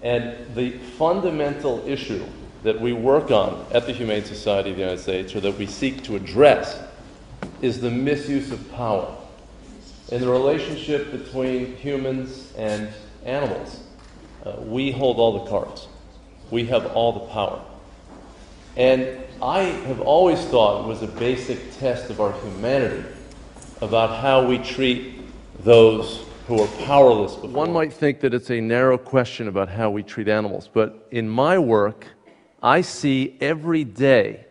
And the fundamental issue that we work on at the Humane Society of the United States, or that we seek to address, is the misuse of power in the relationship between humans and animals. We hold all the cards. We have all the power. And I have always thought it was a basic test of our humanity about how we treat those who are powerless before. One might think that it's a narrow question about how we treat animals, but in my work, I see every day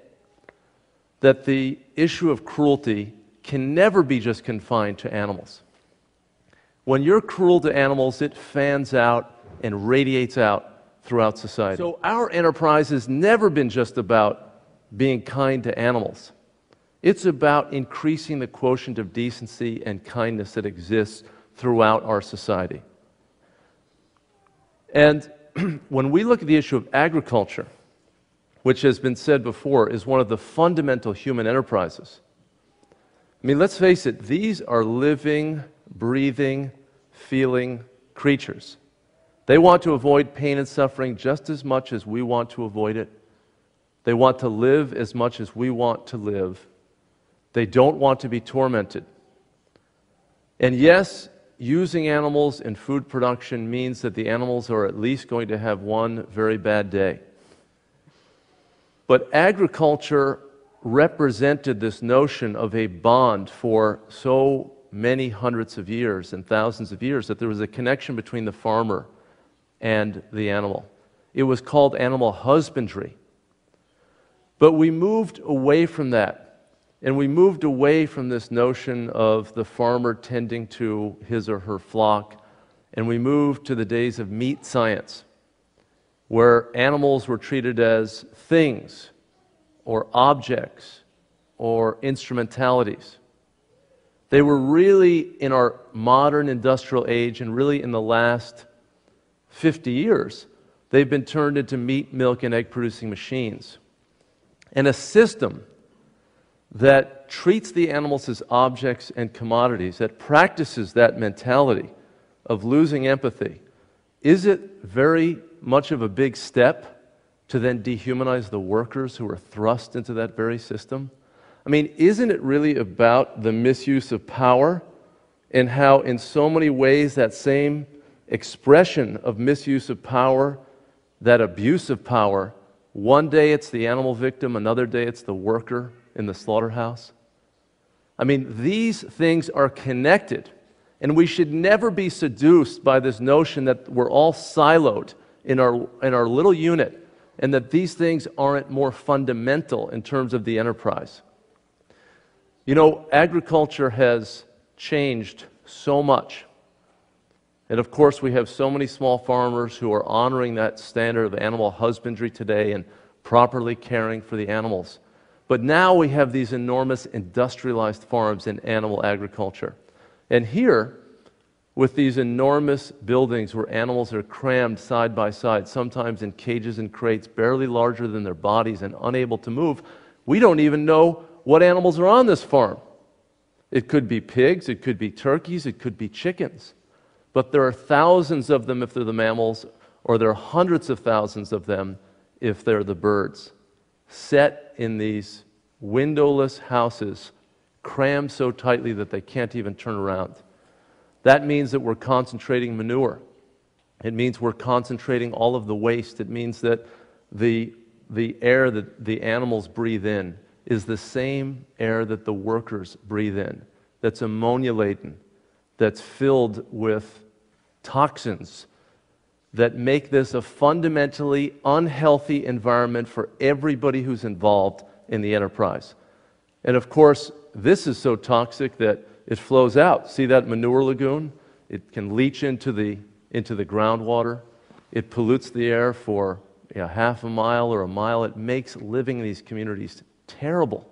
that the issue of cruelty can never be just confined to animals. When you're cruel to animals, it fans out and radiates out throughout society. So our enterprise has never been just about being kind to animals. It's about increasing the quotient of decency and kindness that exists throughout our society. And when we look at the issue of agriculture, which has been said before is one of the fundamental human enterprises, I mean, let's face it, these are living, breathing, feeling creatures. They want to avoid pain and suffering just as much as we want to avoid it. They want to live as much as we want to live. They don't want to be tormented. And yes, using animals in food production means that the animals are at least going to have one very bad day. But agriculture represented this notion of a bond for so many hundreds of years and thousands of years that there was a connection between the farmer and the animal. It was called animal husbandry. But we moved away from that. And we moved away from this notion of the farmer tending to his or her flock, and we moved to the days of meat science, where animals were treated as things, or objects, or instrumentalities. They were really, in our modern industrial age, and really in the last 50 years, they've been turned into meat, milk, and egg-producing machines. And a system that treats the animals as objects and commodities, that practices that mentality of losing empathy, is it very much of a big step to then dehumanize the workers who are thrust into that very system? I mean, isn't it really about the misuse of power and how in so many ways that same expression of misuse of power, that abuse of power, one day it's the animal victim, another day it's the worker in the slaughterhouse? I mean, these things are connected, and we should never be seduced by this notion that we're all siloed in our little unit, and that these things aren't more fundamental in terms of the enterprise. You know, agriculture has changed so much. And of course, we have so many small farmers who are honoring that standard of animal husbandry today and properly caring for the animals. But now we have these enormous industrialized farms in animal agriculture. And here, with these enormous buildings where animals are crammed side by side, sometimes in cages and crates barely larger than their bodies and unable to move, we don't even know what animals are on this farm. It could be pigs, it could be turkeys, it could be chickens. But there are thousands of them if they're the mammals, or there are hundreds of thousands of them if they're the birds, set in these windowless houses, crammed so tightly that they can't even turn around. That means that we're concentrating manure. It means we're concentrating all of the waste. It means that the air that the animals breathe in is the same air that the workers breathe in, that's ammonia-laden, that's filled with toxins that make this a fundamentally unhealthy environment for everybody who's involved in the enterprise. And of course, this is so toxic that it flows out. See that manure lagoon? It can leach into the groundwater. It pollutes the air for half a mile or a mile. It makes living in these communities terrible.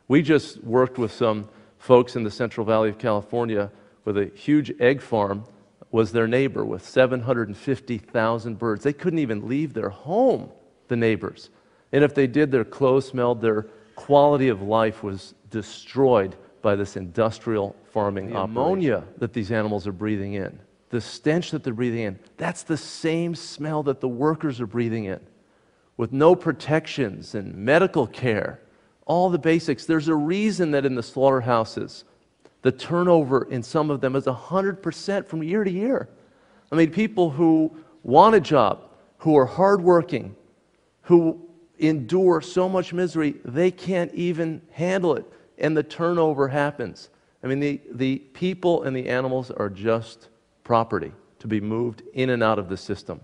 We just worked with some folks in the Central Valley of California with a huge egg farm. Was their neighbor with 750,000 birds. They couldn't even leave their home, the neighbors. And if they did, their clothes smelled, their quality of life was destroyed by this industrial farming operation. The ammonia that these animals are breathing in the stench that they're breathing in, that's the same smell that the workers are breathing in, with no protections and medical care, all the basics. There's a reason that in the slaughterhouses, the turnover in some of them is 100% from year to year. I mean, people who want a job, who are hardworking, who endure so much misery, they can't even handle it, and the turnover happens. I mean, the people and the animals are just property to be moved in and out of the system.